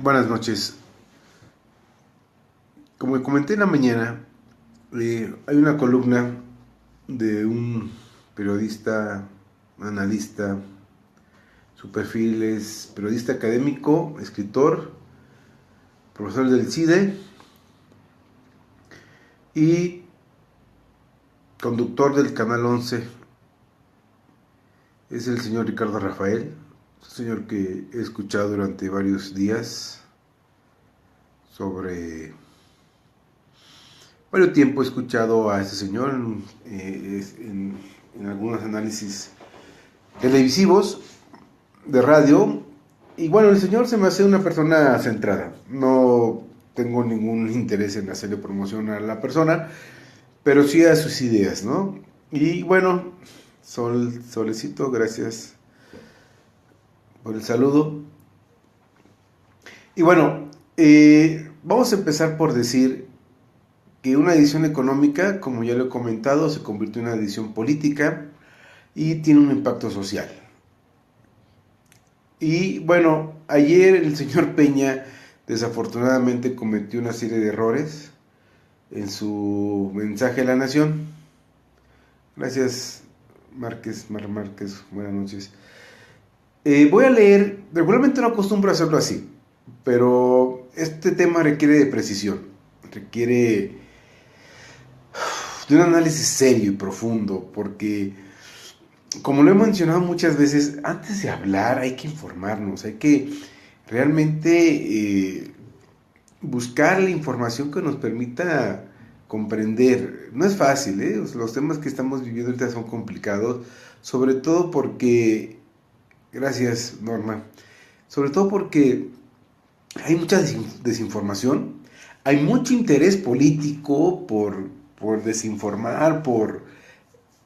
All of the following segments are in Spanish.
Buenas noches. Como comenté en la mañana, hay una columna de un periodista, analista. Su perfil es periodista académico, escritor, profesor del CIDE y conductor del Canal 11. Es el señor Ricardo Rafael, un señor que he escuchado durante varios días sobre... Varios tiempo he escuchado a este señor en algunos análisis televisivos, de radio, y bueno, el señor se me hace una persona centrada. No tengo ningún interés en hacerle promoción a la persona, pero sí a sus ideas, ¿no? Y bueno, Solecito, gracias por el saludo. Y bueno, vamos a empezar por decir que una edición económica, como ya lo he comentado, se convirtió en una edición política y tiene un impacto social. Y bueno, ayer el señor Peña desafortunadamente cometió una serie de errores en su mensaje a la nación. Gracias, Mar Márquez, buenas noches. Voy a leer, regularmente no acostumbro a hacerlo así, pero este tema requiere de precisión, requiere de un análisis serio y profundo, porque como lo he mencionado muchas veces, antes de hablar hay que informarnos, hay que realmente buscar la información que nos permita comprender. No es fácil, ¿eh? Los temas que estamos viviendo ahorita son complicados, sobre todo porque, gracias Norma, sobre todo porque hay mucha desinformación, hay mucho interés político por desinformar, por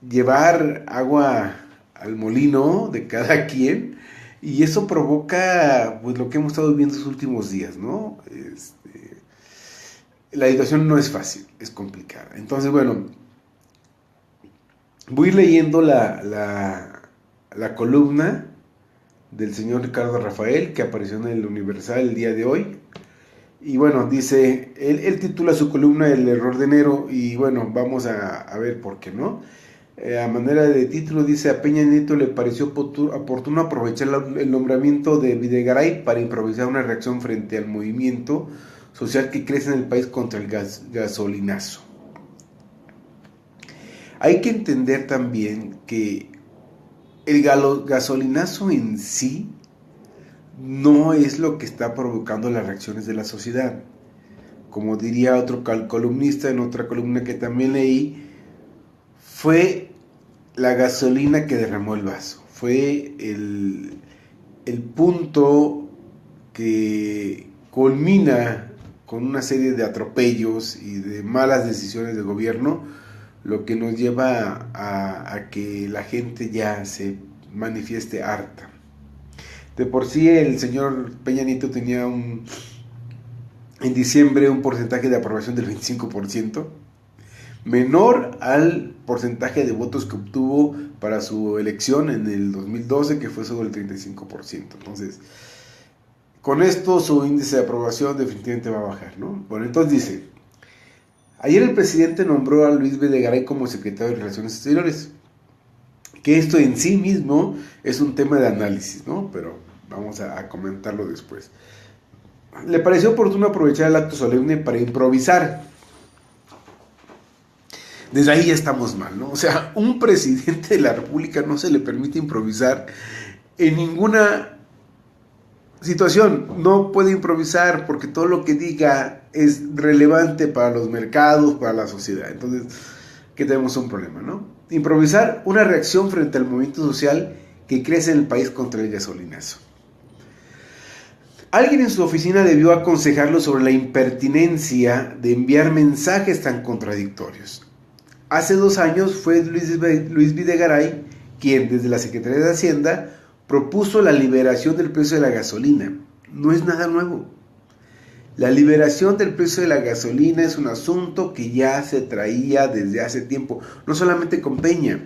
llevar agua al molino de cada quien, y eso provoca pues lo que hemos estado viviendo estos últimos días, ¿no? La situación no es fácil, es complicada. Entonces, bueno, voy leyendo la columna del señor Ricardo Rafael que apareció en el Universal el día de hoy. Y bueno, dice, él titula su columna El error de enero, y bueno, vamos a ver por qué, ¿no? A manera de título dice, a Peña Nieto le pareció oportuno aprovechar el nombramiento de Videgaray para improvisar una reacción frente al movimiento social que crece en el país contra el gasolinazo. Hay que entender también que el gasolinazo en sí no es lo que está provocando las reacciones de la sociedad. Como diría otro columnista en otra columna que también leí, fue la gasolina que derramó el vaso, fue el punto que culmina con una serie de atropellos y de malas decisiones de gobierno, lo que nos lleva a que la gente ya se manifieste harta. De por sí el señor Peña Nieto tenía en diciembre un porcentaje de aprobación del 25%, menor al porcentaje de votos que obtuvo para su elección en el 2012, que fue sobre el 35%. Entonces, con esto su índice de aprobación definitivamente va a bajar, ¿no? Bueno, entonces dice, ayer el presidente nombró a Luis Videgaray como secretario de Relaciones Exteriores, que esto en sí mismo es un tema de análisis, ¿no? Pero vamos a comentarlo después. Le pareció oportuno aprovechar el acto solemne para improvisar. Desde ahí ya estamos mal, ¿no? O sea, un presidente de la República no se le permite improvisar en ninguna situación. No puede improvisar porque todo lo que diga es relevante para los mercados, para la sociedad. Entonces, que tenemos un problema, ¿no? Improvisar una reacción frente al movimiento social que crece en el país contra el gasolinazo. Alguien en su oficina debió aconsejarlo sobre la impertinencia de enviar mensajes tan contradictorios. Hace 2 años fue Luis Videgaray quien, desde la Secretaría de Hacienda, propuso la liberación del precio de la gasolina. No es nada nuevo. La liberación del precio de la gasolina es un asunto que ya se traía desde hace tiempo, no solamente con Peña,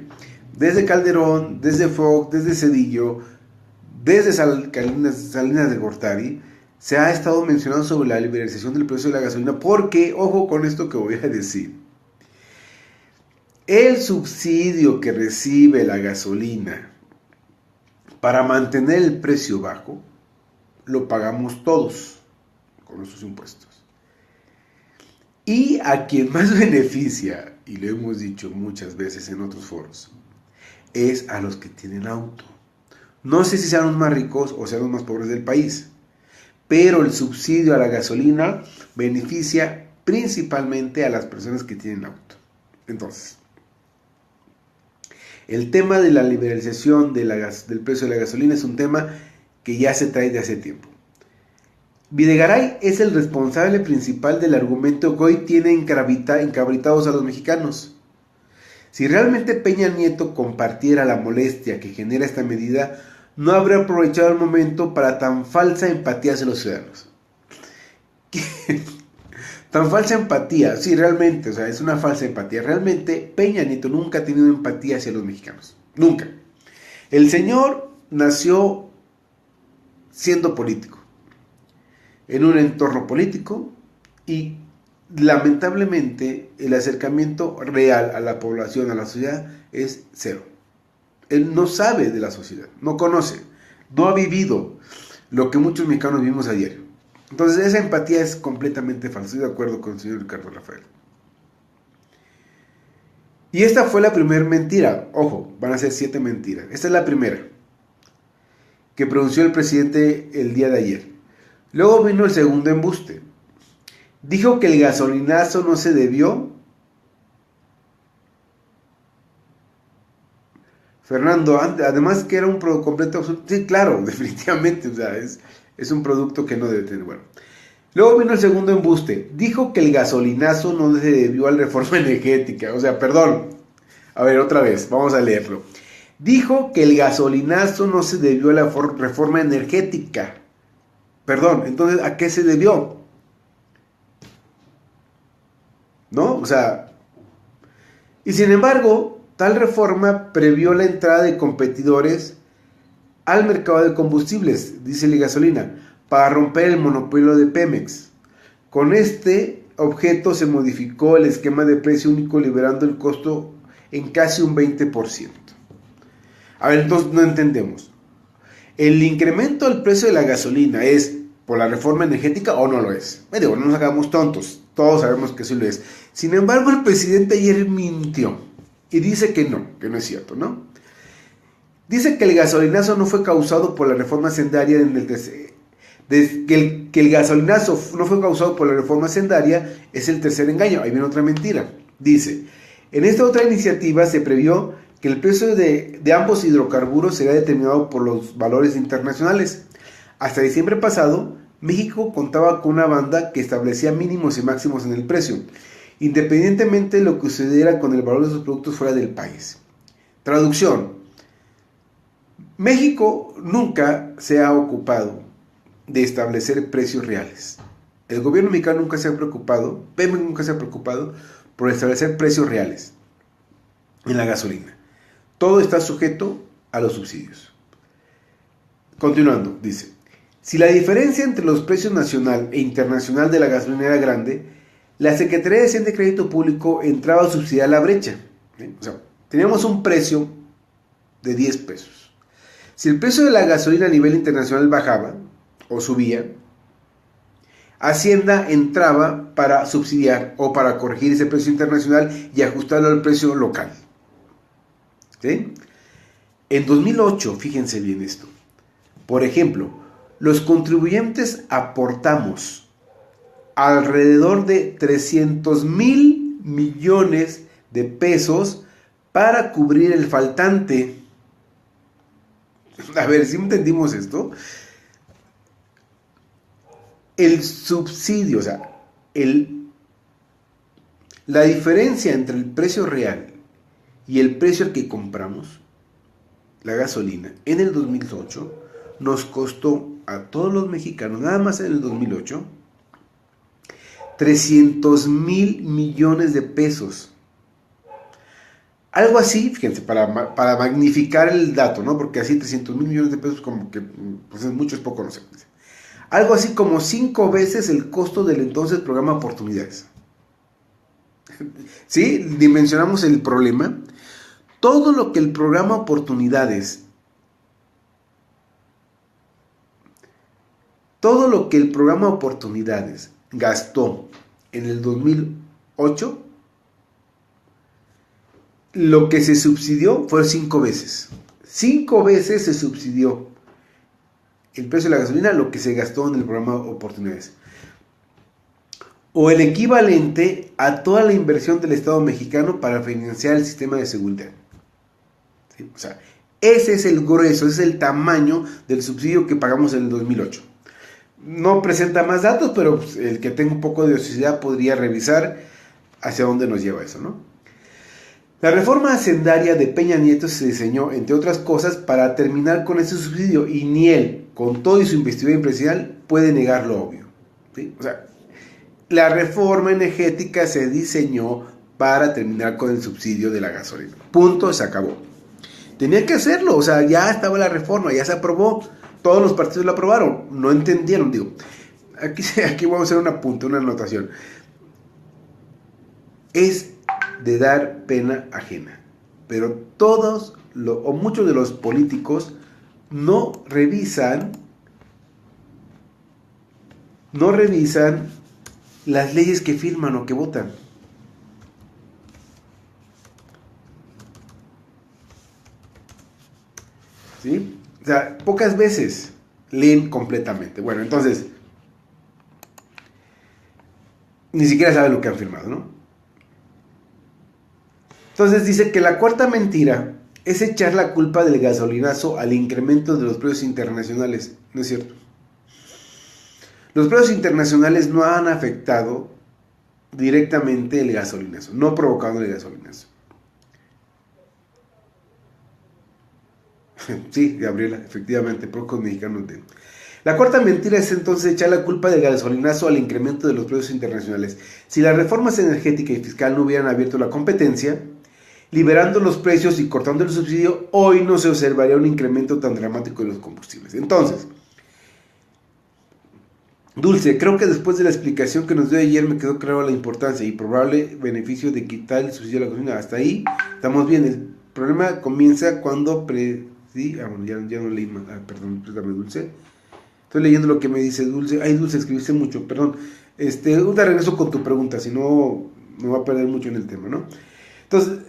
desde Calderón, desde Fox, desde Zedillo, desde Salinas de Gortari, se ha estado mencionando sobre la liberalización del precio de la gasolina, porque, ojo con esto que voy a decir, el subsidio que recibe la gasolina para mantener el precio bajo, lo pagamos todos con nuestros impuestos. Y a quien más beneficia, y lo hemos dicho muchas veces en otros foros, es a los que tienen auto. No sé si sean los más ricos o sean los más pobres del país, pero el subsidio a la gasolina beneficia principalmente a las personas que tienen auto. Entonces, el tema de la liberalización del precio de la gasolina es un tema que ya se trae de hace tiempo. Videgaray es el responsable principal del argumento que hoy tiene encabritados a los mexicanos. Si realmente Peña Nieto compartiera la molestia que genera esta medida, no habría aprovechado el momento para tan falsa empatía hacia los ciudadanos. Tan falsa empatía, sí, realmente, o sea, es una falsa empatía. Realmente Peña Nieto nunca ha tenido empatía hacia los mexicanos. Nunca. El señor nació siendo político, en un entorno político, y lamentablemente el acercamiento real a la población, a la sociedad, es cero. Él no sabe de la sociedad, no conoce, no ha vivido lo que muchos mexicanos vivimos a diario. Entonces esa empatía es completamente falsa. Estoy de acuerdo con el señor Ricardo Rafael. Y esta fue la primera mentira. Ojo, van a ser 7 mentiras. Esta es la primera que pronunció el presidente el día de ayer. Luego vino el segundo embuste. Dijo que el gasolinazo no se debió. Fernando, además que era un producto completo absurdo. Sí, claro, definitivamente. O sea, es un producto que no debe tener. Bueno. Luego vino el segundo embuste. Dijo que el gasolinazo no se debió a la reforma energética. O sea, perdón. A ver, otra vez, vamos a leerlo. Dijo que el gasolinazo no se debió a la reforma energética. Perdón, entonces, ¿a qué se debió? ¿No? O sea, y sin embargo, tal reforma previó la entrada de competidores al mercado de combustibles, diésel y gasolina, para romper el monopolio de Pemex. Con este objeto se modificó el esquema de precio único, liberando el costo en casi un 20%. A ver, entonces no entendemos. ¿El incremento del precio de la gasolina es por la reforma energética o no lo es? Me digo, no nos hagamos tontos, todos sabemos que sí lo es. Sin embargo, el presidente ayer mintió y dice que no es cierto, ¿no? Dice que el gasolinazo no fue causado por la reforma hacendaria que el gasolinazo no fue causado por la reforma hacendaria es el tercer engaño. Ahí viene otra mentira. Dice, en esta otra iniciativa se previó que el precio de ambos hidrocarburos será determinado por los valores internacionales. Hasta diciembre pasado, México contaba con una banda que establecía mínimos y máximos en el precio, independientemente de lo que sucediera con el valor de sus productos fuera del país. Traducción. México nunca se ha ocupado de establecer precios reales. El gobierno mexicano nunca se ha preocupado, Pemex nunca se ha preocupado por establecer precios reales en la gasolina. Todo está sujeto a los subsidios. Continuando, dice, si la diferencia entre los precios nacional e internacional de la gasolina era grande, la Secretaría de Hacienda y Crédito Público entraba a subsidiar la brecha. O sea, teníamos un precio de 10 pesos. Si el precio de la gasolina a nivel internacional bajaba o subía, Hacienda entraba para subsidiar o para corregir ese precio internacional y ajustarlo al precio local. ¿Sí? En 2008, fíjense bien esto, por ejemplo, los contribuyentes aportamos alrededor de 300,000 millones de pesos para cubrir el faltante. A ver, ¿sí entendimos esto? El subsidio, o sea, la diferencia entre el precio real y el precio al que compramos la gasolina en el 2008 nos costó a todos los mexicanos, nada más en el 2008, 300,000 millones de pesos. Algo así, fíjense, para magnificar el dato, ¿no? Porque así 300,000 millones de pesos como que pues es mucho, es poco, no sé. algo así como 5 veces el costo del entonces programa Oportunidades. ¿Sí? Dimensionamos el problema. Todo lo que el programa Oportunidades, gastó en el 2008, lo que se subsidió fue 5 veces. 5 veces se subsidió el precio de la gasolina lo que se gastó en el programa Oportunidades. O el equivalente a toda la inversión del Estado mexicano para financiar el sistema de seguridad. ¿Sí? O sea, ese es el grueso, ese es el tamaño del subsidio que pagamos en el 2008. No presenta más datos, pero el que tenga un poco de ociosidad podría revisar hacia dónde nos lleva eso, ¿no? La reforma hacendaria de Peña Nieto se diseñó, entre otras cosas, para terminar con ese subsidio, y ni él, con todo y su investidura empresarial, puede negar lo obvio. ¿Sí? O sea, la reforma energética se diseñó para terminar con el subsidio de la gasolina. Punto, se acabó. Tenía que hacerlo, o sea, ya estaba la reforma, ya se aprobó, todos los partidos la aprobaron, no entendieron, digo. Aquí vamos a hacer un apunte, una anotación. Es de dar pena ajena, pero todos o muchos de los políticos no revisan las leyes que firman o que votan. ¿Sí? O sea, pocas veces leen completamente. Bueno, entonces, ni siquiera saben lo que han firmado, ¿no? Entonces dice que la cuarta mentira es echar la culpa del gasolinazo al incremento de los precios internacionales. No es cierto. Los precios internacionales no han afectado directamente el gasolinazo, no provocaron el gasolinazo. Sí, Gabriela, efectivamente, pocos mexicanos ven. La cuarta mentira es entonces echar la culpa del gasolinazo al incremento de los precios internacionales. Si las reformas energética y fiscal no hubieran abierto la competencia, liberando los precios y cortando el subsidio, hoy no se observaría un incremento tan dramático de los combustibles. Entonces, Dulce, creo que después de la explicación que nos dio ayer me quedó claro la importancia y probable beneficio de quitar el subsidio a la gasolina. Hasta ahí estamos bien. El problema comienza cuando... Sí, bueno, ya no leí más. Perdón, préstame, Dulce. Estoy leyendo lo que me dice Dulce. Ay, Dulce, escribiste mucho, perdón. Ahorita regreso con tu pregunta, si no me voy a perder mucho en el tema, ¿no? Entonces,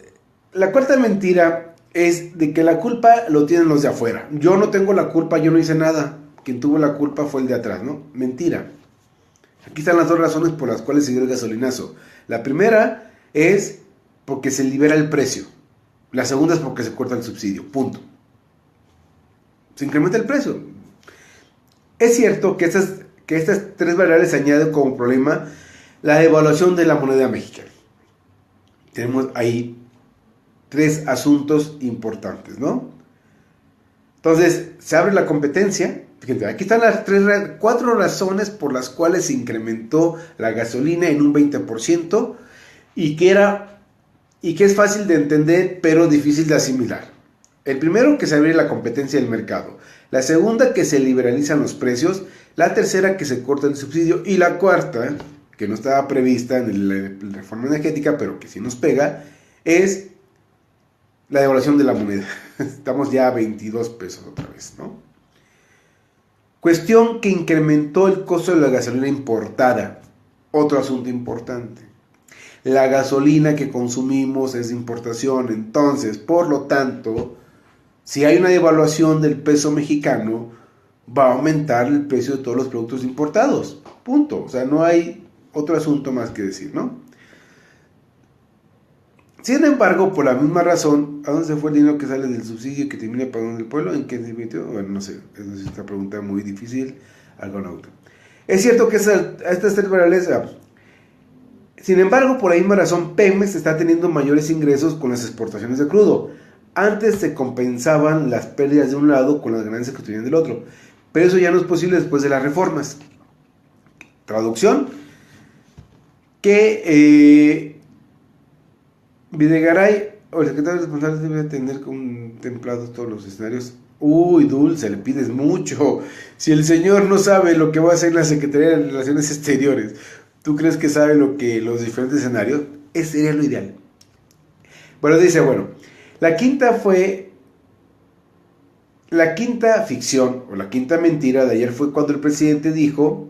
la cuarta mentira es de que la culpa lo tienen los de afuera. Yo no tengo la culpa, yo no hice nada. Quien tuvo la culpa fue el de atrás, ¿no? Mentira. Aquí están las dos razones por las cuales se dio el gasolinazo. La primera es porque se libera el precio. La segunda es porque se corta el subsidio. Punto. Se incrementa el precio. Es cierto que estas tres variables se añaden como problema la devaluación de la moneda mexicana. Tenemos ahí tres asuntos importantes, ¿no? Entonces, se abre la competencia. Fíjense, aquí están las 4 razones por las cuales se incrementó la gasolina en un 20% y que es fácil de entender, pero difícil de asimilar. El primero, que se abre la competencia del mercado. La segunda, que se liberalizan los precios. La tercera, que se corta el subsidio. Y la cuarta, que no estaba prevista en la reforma energética, pero que sí nos pega, es la devaluación de la moneda. Estamos ya a 22 pesos otra vez, ¿no? Cuestión que incrementó el costo de la gasolina importada. Otro asunto importante. La gasolina que consumimos es de importación. Entonces, por lo tanto, si hay una devaluación del peso mexicano, va a aumentar el precio de todos los productos importados. Punto. O sea, no hay otro asunto más que decir, ¿no? Sin embargo, por la misma razón, ¿a dónde se fue el dinero que sale del subsidio que termina pagando el pueblo? ¿En qué se invirtió? Bueno, no sé. Esa es una pregunta muy difícil. Argonauta. Es cierto que estas tres variables... Sin embargo, por la misma razón, Pemex está teniendo mayores ingresos con las exportaciones de crudo. Antes se compensaban las pérdidas de un lado con las ganancias que obtenían del otro. Pero eso ya no es posible después de las reformas. Traducción. Que Videgaray o el secretario responsable debe tener contemplados todos los escenarios. Uy, Dulce, le pides mucho. Si el señor no sabe lo que va a hacer la Secretaría de Relaciones Exteriores, ¿tú crees que sabe lo que los diferentes escenarios? Ese sería lo ideal. Bueno, dice, bueno, la quinta fue, la quinta ficción o la quinta mentira de ayer fue cuando el presidente dijo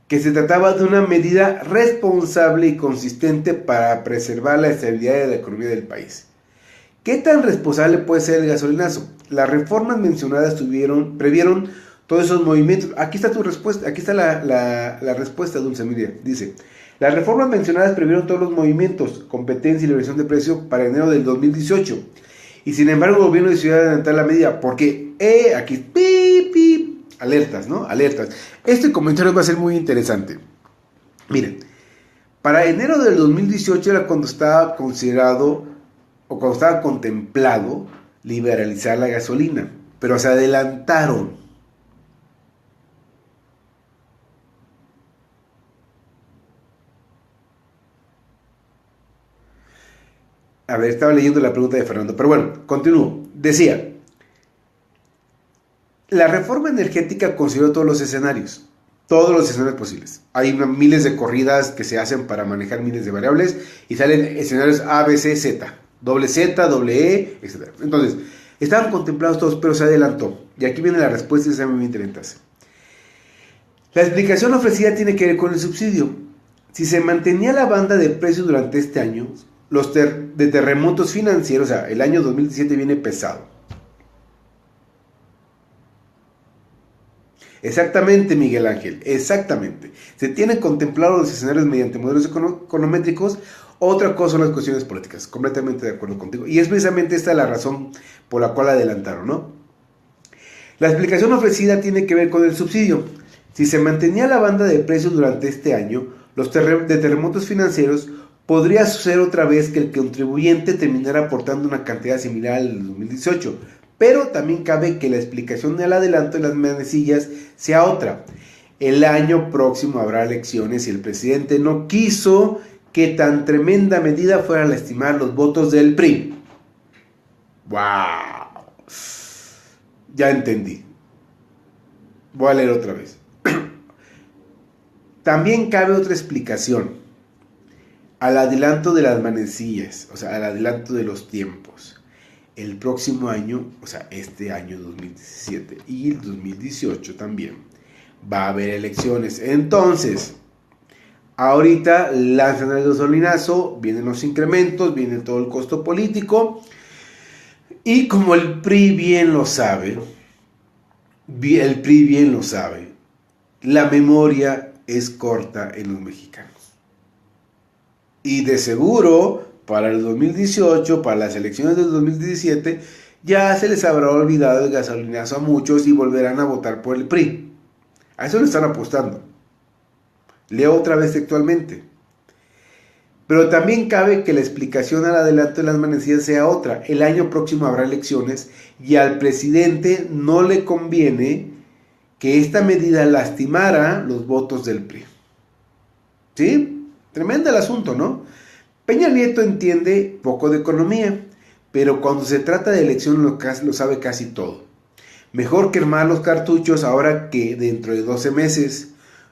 que se trataba de una medida responsable y consistente para preservar la estabilidad de la economía del país. ¿Qué tan responsable puede ser el gasolinazo? Las reformas mencionadas previeron todos esos movimientos. Aquí está tu respuesta, aquí está la respuesta, Dulce Miria. Dice, las reformas mencionadas previeron todos los movimientos, competencia y liberación de precios para enero del 2018. Y sin embargo el gobierno decidió adelantar la medida porque, aquí, alertas, ¿no? Alertas. Este comentario va a ser muy interesante. Miren, para enero del 2018 era cuando estaba considerado o cuando estaba contemplado liberalizar la gasolina, pero se adelantaron. A ver, estaba leyendo la pregunta de Fernando, pero bueno, continúo. Decía, la reforma energética consideró todos los escenarios posibles. Hay miles de corridas que se hacen para manejar miles de variables y salen escenarios A, B, C, Z, doble Z, doble E, etc. Entonces, estaban contemplados todos, pero se adelantó. Y aquí viene la respuesta y se llama muy interesante. La explicación ofrecida tiene que ver con el subsidio. Si se mantenía la banda de precios durante este año, los de terremotos financieros, o sea, el año 2017 viene pesado. Exactamente, Miguel Ángel, exactamente. Se tienen contemplados los escenarios mediante modelos econométricos. Otra cosa son las cuestiones políticas. Completamente de acuerdo contigo. Y es precisamente esta la razón por la cual adelantaron, ¿no? La explicación ofrecida tiene que ver con el subsidio. Si se mantenía la banda de precios durante este año, los de terremotos financieros, podría suceder otra vez que el contribuyente terminara aportando una cantidad similar al 2018. Pero también cabe que la explicación del adelanto de las manecillas sea otra. El año próximo habrá elecciones y el presidente no quiso que tan tremenda medida fuera a lastimar los votos del PRI. ¡Wow! Ya entendí. Voy a leer otra vez. También cabe otra explicación. Al adelanto de las manecillas, o sea, al adelanto de los tiempos. El próximo año, o sea, este año 2017 y el 2018 también, va a haber elecciones. Entonces, ahorita lanzan el gasolinazo, vienen los incrementos, viene todo el costo político. Y como el PRI bien lo sabe, la memoria es corta en los mexicanos. Y de seguro, para el 2018, para las elecciones del 2017, ya se les habrá olvidado el gasolinazo a muchos y volverán a votar por el PRI. A eso le están apostando. Leo otra vez textualmente. Pero también cabe que la explicación al adelanto de las manecillas sea otra. El año próximo habrá elecciones y al presidente no le conviene que esta medida lastimara los votos del PRI. ¿Sí? Tremendo el asunto, ¿no? Peña Nieto entiende poco de economía, pero cuando se trata de elección lo sabe casi todo. Mejor quemar los cartuchos ahora que dentro de 12 meses.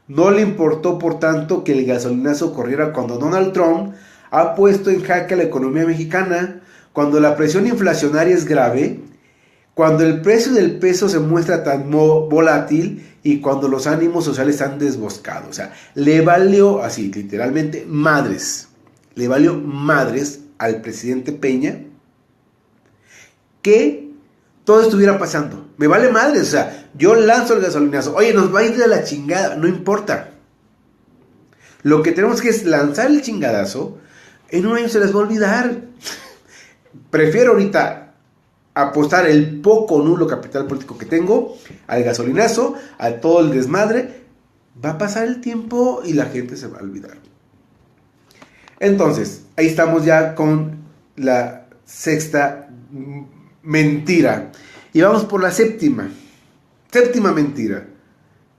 No le importó, por tanto, que el gasolinazo corriera cuando Donald Trump ha puesto en jaque a la economía mexicana, cuando la presión inflacionaria es grave, cuando el precio del peso se muestra tan volátil y cuando los ánimos sociales están desboscados. O sea, le valió así, literalmente, madres. Le valió madres al presidente Peña que todo estuviera pasando. Me vale madres, o sea, yo lanzo el gasolinazo. Oye, nos va a ir de la chingada, no importa. Lo que tenemos que es lanzar el chingadazo. En un año se les va a olvidar. Prefiero ahorita apostar el poco o nulo capital político que tengo al gasolinazo, a todo el desmadre. Va a pasar el tiempo y la gente se va a olvidar. Entonces, ahí estamos ya con la sexta mentira. Y vamos por la séptima. Séptima mentira.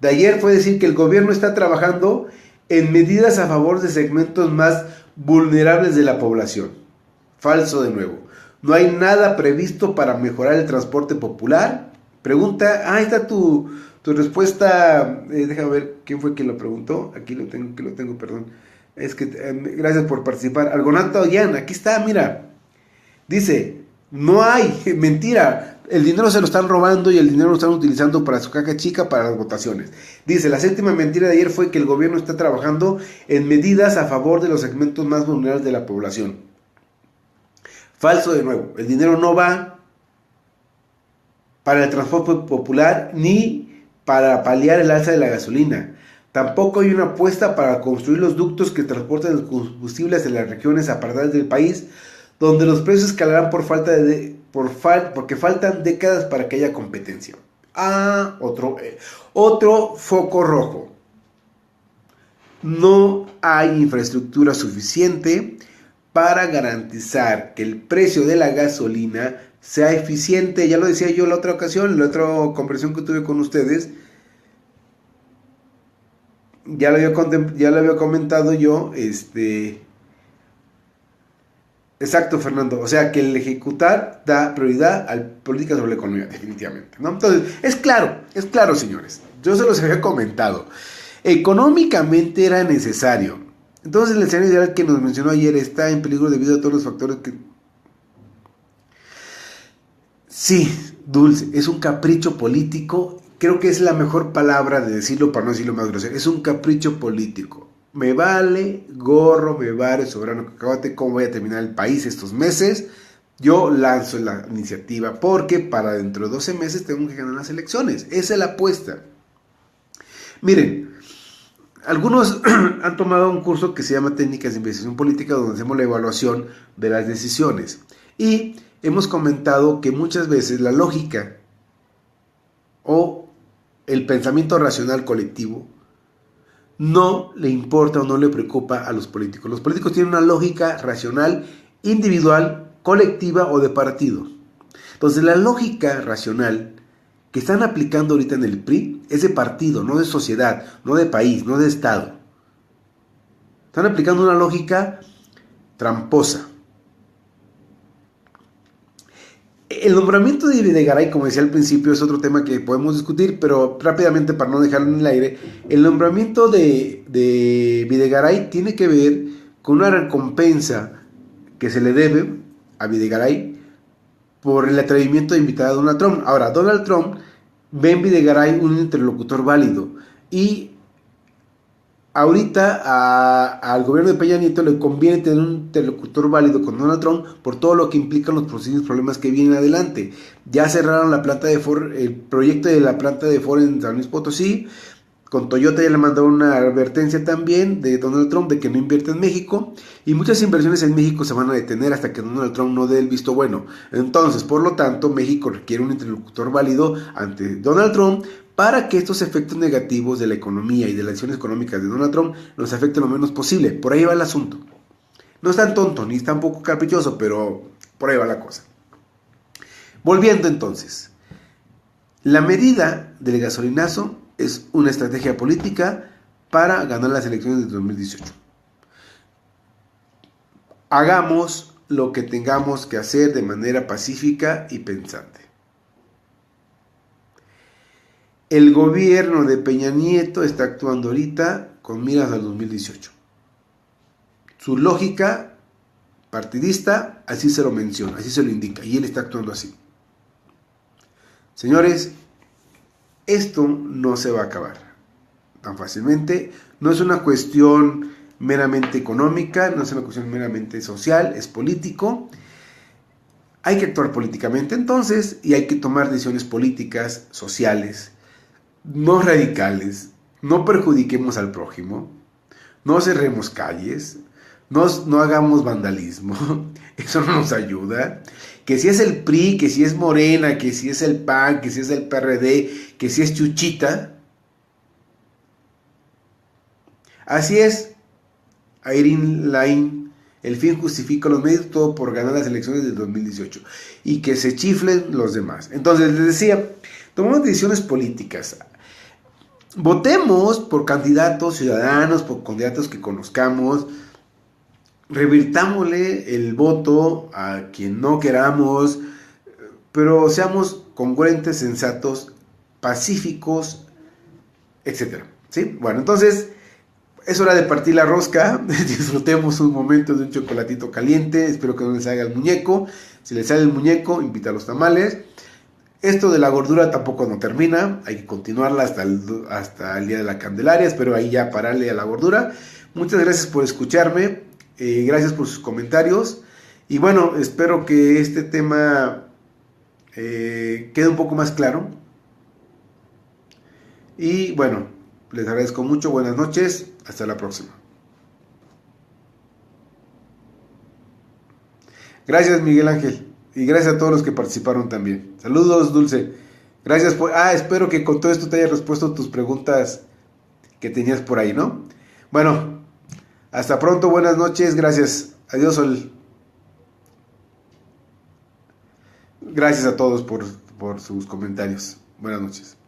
De ayer fue decir que el gobierno está trabajando en medidas a favor de segmentos más vulnerables de la población. Falso de nuevo. ¿No hay nada previsto para mejorar el transporte popular? Pregunta, ahí está tu respuesta. Déjame ver quién fue quien lo preguntó. Aquí lo tengo, perdón. Es que gracias por participar. Argonato Ollán, aquí está, mira. Dice, no hay, mentira. El dinero se lo están robando y el dinero lo están utilizando para su caja chica para las votaciones. Dice, la séptima mentira de ayer fue que el gobierno está trabajando en medidas a favor de los segmentos más vulnerables de la población. Falso de nuevo, el dinero no va para el transporte popular ni para paliar el alza de la gasolina. Tampoco hay una apuesta para construir los ductos que transportan los combustibles en las regiones apartadas del país, donde los precios escalarán porque faltan décadas para que haya competencia. Otro foco rojo. No hay infraestructura suficiente para garantizar que el precio de la gasolina sea eficiente. Ya lo decía yo la otra ocasión, la otra conversación que tuve con ustedes. Ya lo había comentado yo, Exacto, Fernando. O sea, que el ejecutar da prioridad a políticas sobre la economía, definitivamente, ¿no? Entonces, es claro, señores. Yo se los había comentado. Económicamente era necesario. Entonces, el escenario ideal que nos mencionó ayer está en peligro debido a todos los factores que... Sí, Dulce, es un capricho político. Creo que es la mejor palabra de decirlo para no decirlo más grosero. Es un capricho político. Me vale gorro, me vale soberano cacahuate cómo voy a terminar el país estos meses. Yo lanzo la iniciativa porque para dentro de 12 meses tengo que ganar las elecciones. Esa es la apuesta. Miren, algunos han tomado un curso que se llama Técnicas de Investigación Política, donde hacemos la evaluación de las decisiones. Y hemos comentado que muchas veces la lógica o el pensamiento racional colectivo no le importa o no le preocupa a los políticos. Los políticos tienen una lógica racional, individual, colectiva o de partido. Entonces la lógica racional que están aplicando ahorita en el PRI es de partido, no de sociedad, no de país, no de Estado. Están aplicando una lógica tramposa. El nombramiento de Videgaray, como decía al principio, es otro tema que podemos discutir, pero rápidamente para no dejarlo en el aire, el nombramiento de Videgaray tiene que ver con una recompensa que se le debe a Videgaray por el atrevimiento de invitar a Donald Trump. Ahora, Donald Trump ve en Videgaray un interlocutor válido y ahorita al gobierno de Peña Nieto le conviene tener un interlocutor válido con Donald Trump por todo lo que implican los posibles problemas que vienen adelante. Ya cerraron la planta de Ford, el proyecto de la planta de Ford en San Luis Potosí. Con Toyota ya le mandaron una advertencia también de Donald Trump de que no invierte en México. Y muchas inversiones en México se van a detener hasta que Donald Trump no dé el visto bueno. Entonces, por lo tanto, México requiere un interlocutor válido ante Donald Trump para que estos efectos negativos de la economía y de las acciones económicas de Donald Trump nos afecten lo menos posible. Por ahí va el asunto. No es tan tonto ni es tan poco caprichoso, pero por ahí va la cosa. Volviendo entonces. La medida del gasolinazo es una estrategia política para ganar las elecciones de 2018. Hagamos lo que tengamos que hacer de manera pacífica y pensante. El gobierno de Peña Nieto está actuando ahorita con miras al 2018. Su lógica partidista así se lo menciona, así se lo indica, y él está actuando así. Señores, esto no se va a acabar tan fácilmente. No es una cuestión meramente económica, no es una cuestión meramente social, es político. Hay que actuar políticamente entonces y hay que tomar decisiones políticas, sociales, no radicales. No perjudiquemos al prójimo, no cerremos calles, no hagamos vandalismo, eso no nos ayuda. Que si es el PRI, que si es Morena, que si es el PAN, que si es el PRD, que si es Chuchita. Así es, Airin Lain, el fin justifica los medios, todo por ganar las elecciones del 2018. Y que se chiflen los demás. Entonces, les decía, tomamos decisiones políticas. Votemos por candidatos ciudadanos, por candidatos que conozcamos. revirtámosle el voto a quien no queramos, pero seamos congruentes, sensatos, pacíficos, etcétera. ¿Sí? Bueno, entonces es hora de partir la rosca. Disfrutemos un momento de un chocolatito caliente. Espero que no les salga el muñeco. Si les sale el muñeco, invita a los tamales. Esto de la gordura tampoco no termina. Hay que continuarla hasta el día de la Candelaria. Espero ahí ya pararle a la gordura. Muchas gracias por escucharme. Gracias por sus comentarios. Y bueno, espero que este tema quede un poco más claro. Y bueno, les agradezco mucho. Buenas noches. Hasta la próxima. Gracias, Miguel Ángel. Y gracias a todos los que participaron también. Saludos, Dulce. Gracias por... espero que con todo esto te haya respuesto tus preguntas que tenías por ahí, ¿no? Bueno, hasta pronto. Buenas noches. Gracias. Adiós, Sol. Gracias a todos por sus comentarios. Buenas noches.